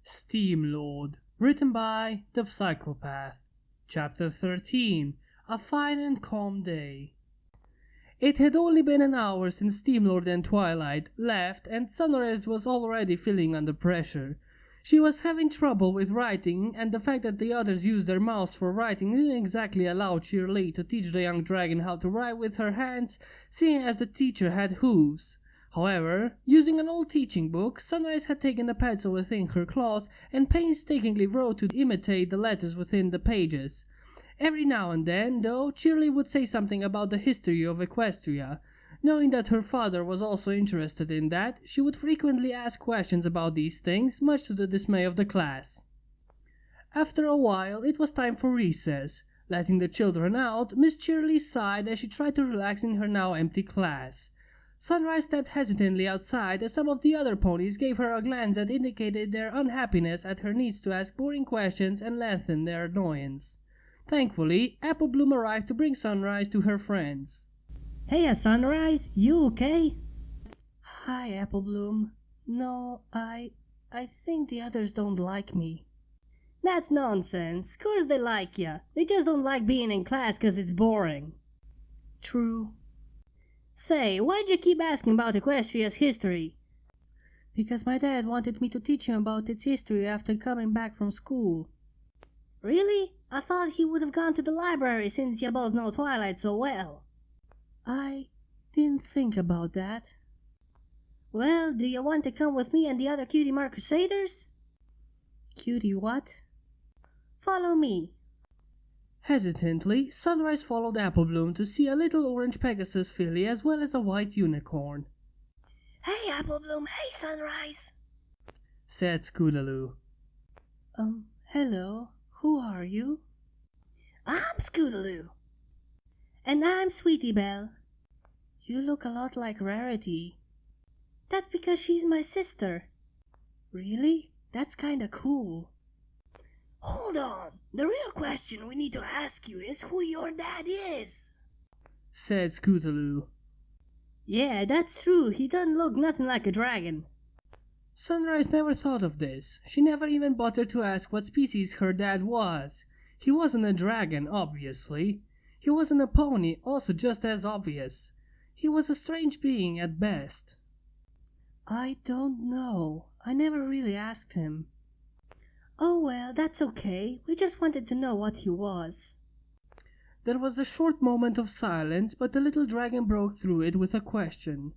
Steamlord, written by The Psychopath. Chapter 13. A Fine and Calm Day. It had only been an hour since Steamlord and Twilight left, and Sunrise was already feeling under pressure. She was having trouble with writing, and the fact that the others used their mouths for writing didn't exactly allow Cheerly to teach the young dragon how to write with her hands, seeing as the teacher had hooves. However, using an old teaching book, Sunrise had taken the pencil within her claws and painstakingly wrote to imitate the letters within the pages. Every now and then, though, Cheerly would say something about the history of Equestria. Knowing that her father was also interested in that, she would frequently ask questions about these things, much to the dismay of the class. After a while, it was time for recess. Letting the children out, Miss Cheerly sighed as she tried to relax in her now empty class. Sunrise stepped hesitantly outside as some of the other ponies gave her a glance that indicated their unhappiness at her needs to ask boring questions and lengthen their annoyance. Thankfully, Apple Bloom arrived to bring Sunrise to her friends. Hey, Sunrise, you okay? Hi, Apple Bloom. No, I think the others don't like me. That's nonsense. Of course they like ya. They just don't like being in class 'cause it's boring. True. Say, why'd you keep asking about Equestria's history? Because my dad wanted me to teach him about its history after coming back from school. Really? I thought he would have gone to the library since you both know Twilight so well. I didn't think about that. Well, do you want to come with me and the other Cutie Mark Crusaders? Cutie what? Follow me. Hesitantly, Sunrise followed Apple Bloom to see a little orange Pegasus filly as well as a white unicorn. Hey, Apple Bloom. Hey, Sunrise, said Scootaloo. Hello. Who are you? I'm Scootaloo. And I'm Sweetie Belle. You look a lot like Rarity. That's because she's my sister. Really? That's kinda cool. Hold on. The real question we need to ask you is who your dad is, said Scootaloo. Yeah, that's true. He doesn't look nothing like a dragon. Sunrise never thought of this. She never even bothered to ask what species her dad was. He wasn't a dragon, obviously. He wasn't a pony, also just as obvious. He was a strange being at best. I don't know. I never really asked him. Oh well, that's okay. We just wanted to know what he was. There was a short moment of silence, but the little dragon broke through it with a question.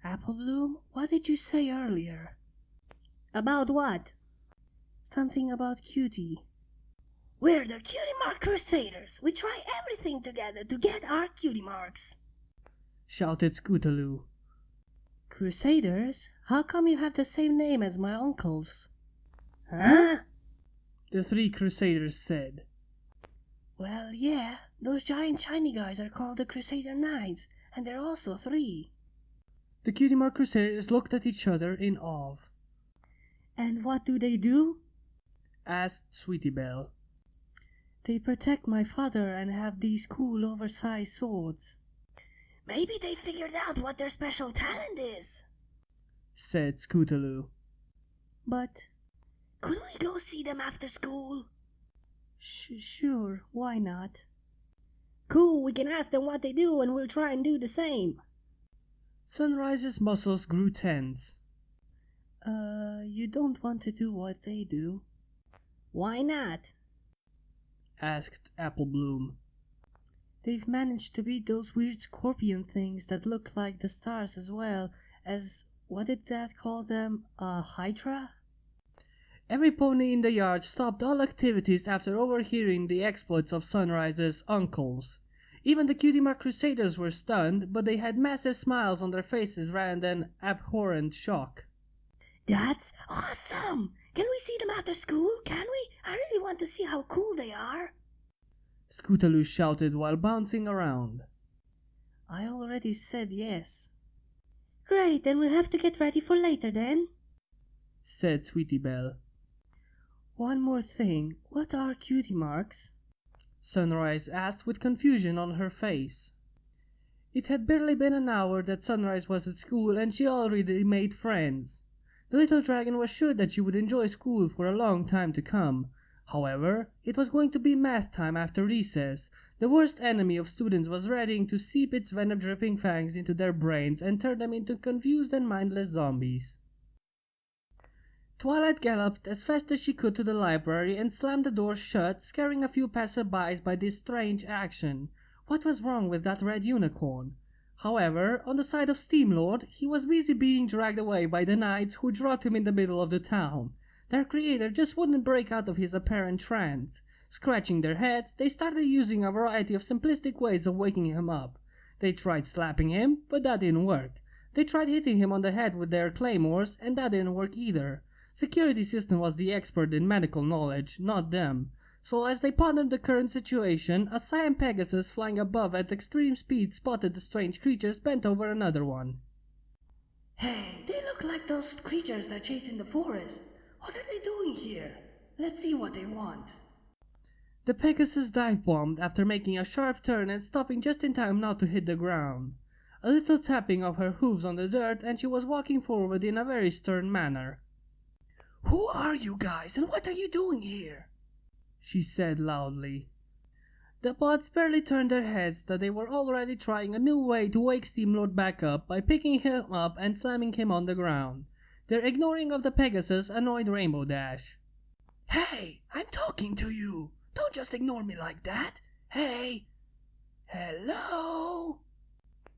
Apple Bloom, what did you say earlier? About what? Something about Cutie. We're the Cutie Mark Crusaders. We try everything together to get our Cutie Marks, shouted Scootaloo. Crusaders? How come you have the same name as my uncles? Huh? The three Crusaders said. Well, yeah, those giant shiny guys are called the Crusader Knights, and they're also 3. The Cutie Mark Crusaders looked at each other in awe. And what do they do? Asked Sweetie Belle. They protect my father and have these cool oversized swords. Maybe they figured out what their special talent is, said Scootaloo. But could we go see them after school? Sure, why not? Cool, we can ask them what they do and we'll try and do the same. Sunrise's muscles grew tense. You don't want to do what they do? Why not? Asked Apple Bloom. They've managed to beat those weird scorpion things that look like the stars as well as, what did Dad call them, a Hydra? Every pony in the yard stopped all activities after overhearing the exploits of Sunrise's uncles. Even the Cutie Mark Crusaders were stunned, but they had massive smiles on their faces rather than abhorrent shock. That's awesome! Can we see them after school? Can we? I really want to see how cool they are. Scootaloo shouted while bouncing around. I already said yes. Great, then we'll have to get ready for later then, said Sweetie Belle. One more thing, what are Cutie Marks? Sunrise asked with confusion on her face. It had barely been an hour that Sunrise was at school and she already made friends. The little dragon was sure that she would enjoy school for a long time to come. However, it was going to be math time after recess. The worst enemy of students was readying to seep its venom-dripping fangs into their brains and turn them into confused and mindless zombies. Twilight galloped as fast as she could to the library and slammed the door shut, scaring a few passerbys by this strange action. What was wrong with that red unicorn? However, on the side of Steamlord, he was busy being dragged away by the knights who dropped him in the middle of the town. Their creator just wouldn't break out of his apparent trance. Scratching their heads, they started using a variety of simplistic ways of waking him up. They tried slapping him, but that didn't work. They tried hitting him on the head with their claymores, and that didn't work either. Security System was the expert in medical knowledge, not them. So as they pondered the current situation, a cyan Pegasus flying above at extreme speed spotted the strange creatures bent over another one. Hey, they look like those creatures that chase in the forest. What are they doing here? Let's see what they want. The Pegasus dive-bombed after making a sharp turn and stopping just in time not to hit the ground. A little tapping of her hooves on the dirt and she was walking forward in a very stern manner. Who are you guys and what are you doing here? She said loudly. The bots barely turned their heads that they were already trying a new way to wake Steamlord back up by picking him up and slamming him on the ground. Their ignoring of the Pegasus annoyed Rainbow Dash. Hey, I'm talking to you. Don't just ignore me like that. Hey. Hello?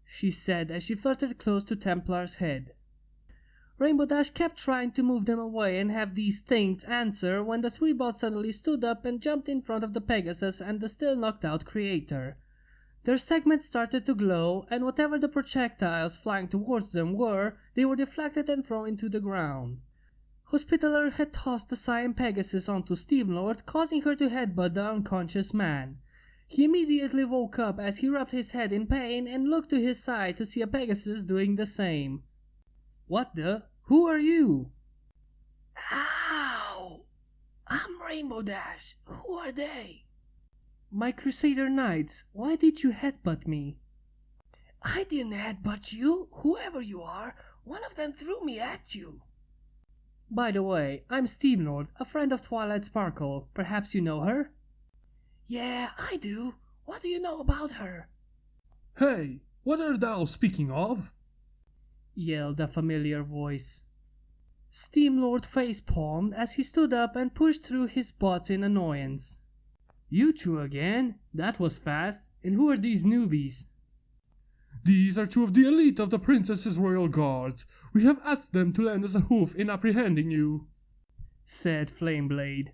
She said as she fluttered close to Templar's head. Rainbow Dash kept trying to move them away and have these things answer when the three bots suddenly stood up and jumped in front of the Pegasus and the still knocked out creator. Their segments started to glow, and whatever the projectiles flying towards them were, they were deflected and thrown into the ground. Hospitaller had tossed the cyan Pegasus onto Steamlord, causing her to headbutt the unconscious man. He immediately woke up as he rubbed his head in pain and looked to his side to see a Pegasus doing the same. What the? Who are you? Ow! I'm Rainbow Dash. Who are they? My Crusader Knights. Why did you headbutt me? I didn't headbutt you. Whoever you are, one of them threw me at you. By the way, I'm Steamlord, a friend of Twilight Sparkle. Perhaps you know her? Yeah, I do. What do you know about her? Hey, what art thou speaking of? Yelled a familiar voice. Steamlord face-palmed as he stood up and pushed through his bots in annoyance. You two again? That was fast. And who are these newbies? These are two of the elite of the princess's royal guards. We have asked them to lend us a hoof in apprehending you, said Flameblade.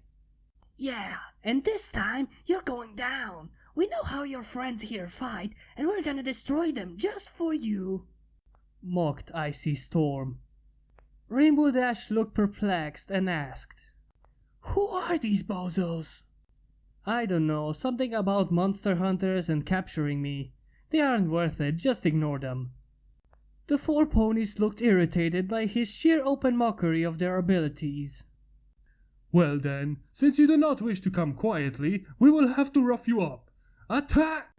Yeah, and this time you're going down. We know how your friends here fight, and we're gonna destroy them just for you, mocked Icy Storm. Rainbow Dash looked perplexed and asked, Who are these bozos? I don't know, something about monster hunters and capturing me. They aren't worth it, just ignore them. The four ponies looked irritated by his sheer open mockery of their abilities. Well then, since you do not wish to come quietly, we will have to rough you up. Attack!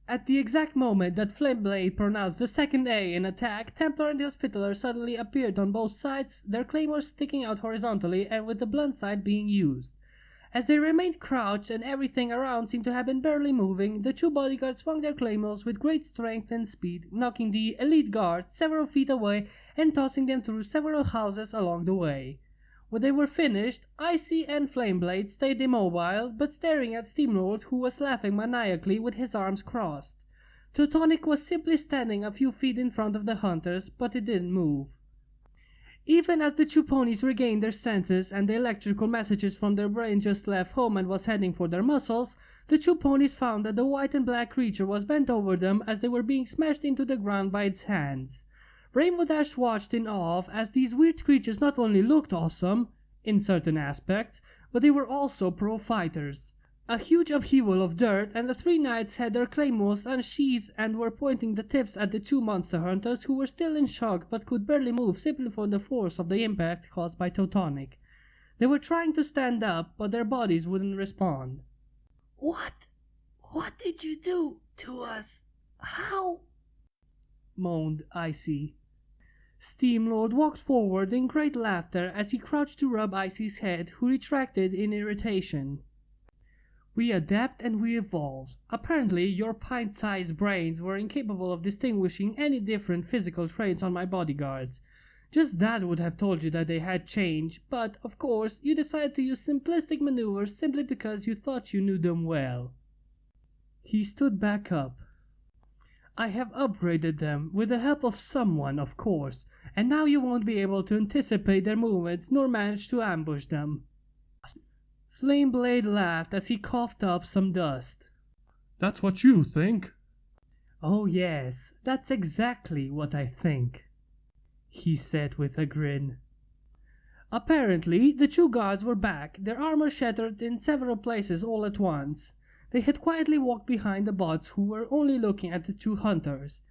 At the exact moment that Flameblade pronounced the second A in attack, Templar and the Hospitaller suddenly appeared on both sides, their claymores sticking out horizontally and with the blunt side being used. As they remained crouched and everything around seemed to have been barely moving, the two bodyguards swung their claymores with great strength and speed, knocking the elite guards several feet away and tossing them through several houses along the way. When they were finished, Icy and Flameblade stayed immobile, but staring at Steamlord, who was laughing maniacally with his arms crossed. Teutonic was simply standing a few feet in front of the hunters, but it didn't move. Even as the two ponies regained their senses and the electrical messages from their brain just left home and was heading for their muscles, the two ponies found that the white and black creature was bent over them as they were being smashed into the ground by its hands. Rainbow Dash watched in awe as these weird creatures not only looked awesome, in certain aspects, but they were also pro fighters. A huge upheaval of dirt, and the three knights had their claymores unsheathed and were pointing the tips at the two monster hunters who were still in shock but could barely move simply for the force of the impact caused by Teutonic. They were trying to stand up, but their bodies wouldn't respond. What? What did you do to us? How? Moaned Icy. Steamlord walked forward in great laughter as he crouched to rub Icy's head, who retracted in irritation. We adapt and we evolve. Apparently, your pint-sized brains were incapable of distinguishing any different physical traits on my bodyguards. Just that would have told you that they had changed, but, of course, you decided to use simplistic maneuvers simply because you thought you knew them well. He stood back up. I have upgraded them, with the help of someone, of course, and now you won't be able to anticipate their movements nor manage to ambush them. Flameblade laughed as he coughed up some dust. That's what you think. Oh yes, that's exactly what I think, he said with a grin. Apparently, the two guards were back, their armor shattered in several places all at once. They had quietly walked behind the bots who were only looking at the two hunters.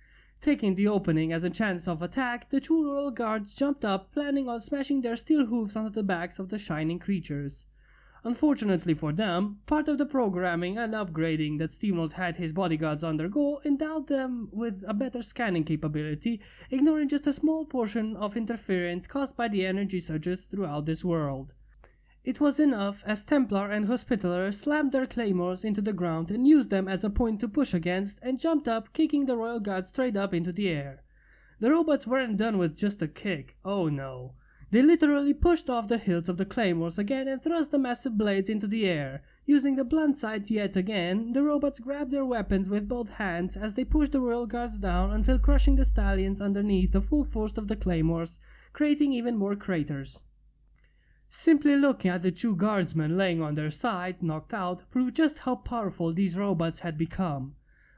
Taking the opening as a chance of attack, the two royal guards jumped up, planning on smashing their steel hooves onto the backs of the shining creatures. Unfortunately for them, part of the programming and upgrading that Steamlord had his bodyguards undergo endowed them with a better scanning capability, ignoring just a small portion of interference caused by the energy surges throughout this world. It was enough as Templar and Hospitaller slammed their claymores into the ground and used them as a point to push against, and jumped up, kicking the royal guards straight up into the air. The robots weren't done with just a kick, oh no. They literally pushed off the hilts of the claymores again and thrust the massive blades into the air. Using the blunt side yet again, the robots grabbed their weapons with both hands as they pushed the royal guards down until crushing the stallions underneath the full force of the claymores, creating even more craters. Simply looking at the two guardsmen laying on their sides, knocked out, proved just how powerful these robots had become.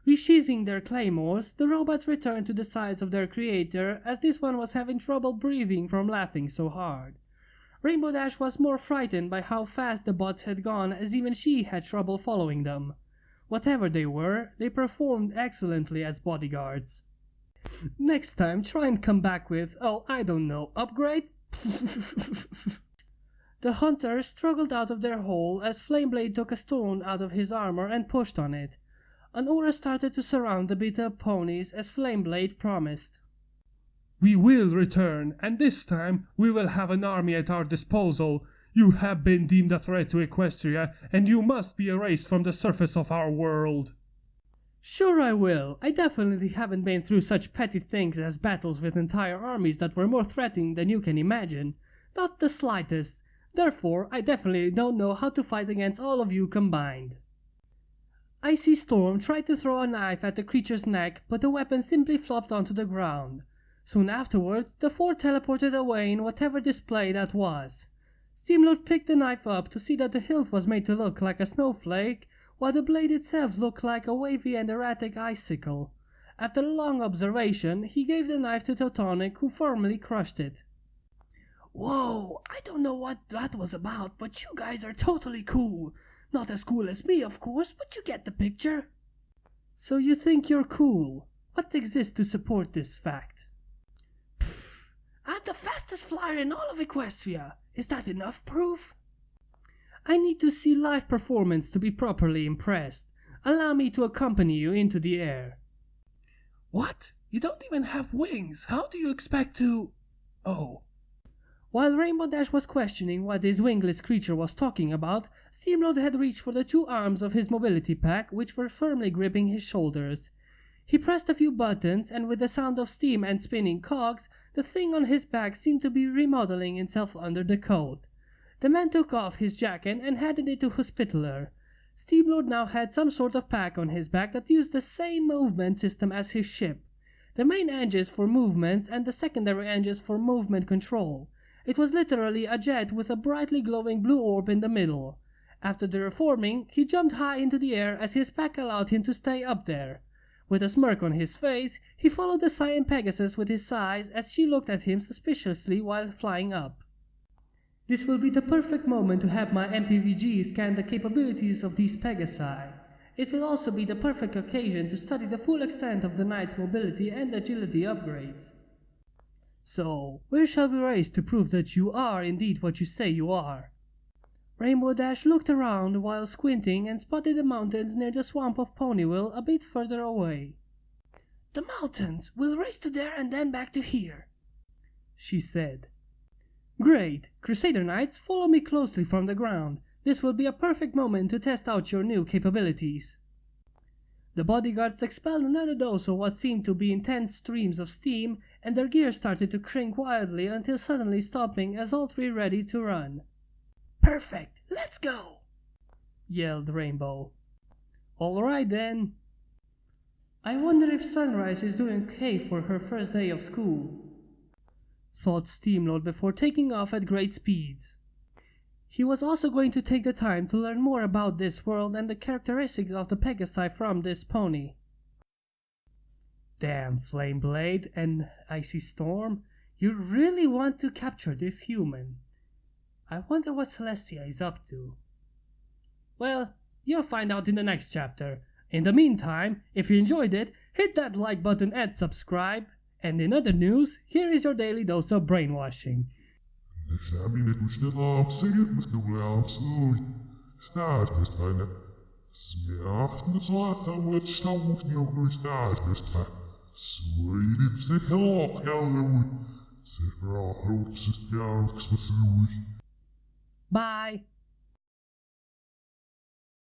Resheathing their claymores, the robots returned to the sides of their creator, as this one was having trouble breathing from laughing so hard. Rainbow Dash was more frightened by how fast the bots had gone, as even she had trouble following them. Whatever they were, they performed excellently as bodyguards. Next time, try and come back with, oh, I don't know, upgrade? The hunters struggled out of their hole as Flameblade took a stone out of his armor and pushed on it. An aura started to surround the beat-up ponies as Flameblade promised. We will return, and this time we will have an army at our disposal. You have been deemed a threat to Equestria, and you must be erased from the surface of our world. Sure I will. I definitely haven't been through such petty things as battles with entire armies that were more threatening than you can imagine. Not the slightest. Therefore, I definitely don't know how to fight against all of you combined. Icy Storm tried to throw a knife at the creature's neck, but the weapon simply flopped onto the ground. Soon afterwards, the four teleported away in whatever display that was. Steamlord picked the knife up to see that the hilt was made to look like a snowflake, while the blade itself looked like a wavy and erratic icicle. After a long observation, he gave the knife to Teutonic, who firmly crushed it. Whoa, I don't know what that was about, but you guys are totally cool. Not as cool as me, of course, but you get the picture. So you think you're cool? What exists to support this fact? I'm the fastest flyer in all of Equestria. Is that enough proof? I need to see live performance to be properly impressed. Allow me to accompany you into the air. What? You don't even have wings. How do you expect to... Oh. While Rainbow Dash was questioning what this wingless creature was talking about, Steamlord had reached for the two arms of his mobility pack, which were firmly gripping his shoulders. He pressed a few buttons, and with the sound of steam and spinning cogs, the thing on his back seemed to be remodeling itself under the coat. The man took off his jacket and handed it to Hospitaller. Steamlord now had some sort of pack on his back that used the same movement system as his ship. The main engines for movements and the secondary engines for movement control. It was literally a jet with a brightly glowing blue orb in the middle. After the reforming, he jumped high into the air as his pack allowed him to stay up there. With a smirk on his face, he followed the Cyan Pegasus with his eyes as she looked at him suspiciously while flying up. This will be the perfect moment to have my MPVG scan the capabilities of these Pegasi. It will also be the perfect occasion to study the full extent of the Knight's mobility and agility upgrades. So, where shall we race to prove that you are indeed what you say you are? Rainbow Dash looked around while squinting and spotted the mountains near the swamp of Ponyville a bit further away. The mountains! We'll race to there and then back to here. she said. Great! Crusader Knights, follow me closely from the ground. This will be a perfect moment to test out your new capabilities. The bodyguards expelled another dose of what seemed to be intense streams of steam, and their gear started to crank wildly until suddenly stopping as all three ready to run. Perfect! Let's go! Yelled Rainbow. All right then. I wonder if Sunrise is doing okay for her first day of school, thought Steamlord before taking off at great speeds. He was also going to take the time to learn more about this world and the characteristics of the Pegasi from this pony. Damn Flame Blade and Icy Storm, you really want to capture this human. I wonder what Celestia is up to. Well, you'll find out in the next chapter. In the meantime, if you enjoyed it, hit that like button and subscribe. And in other news, here is your daily dose of brainwashing. Bye!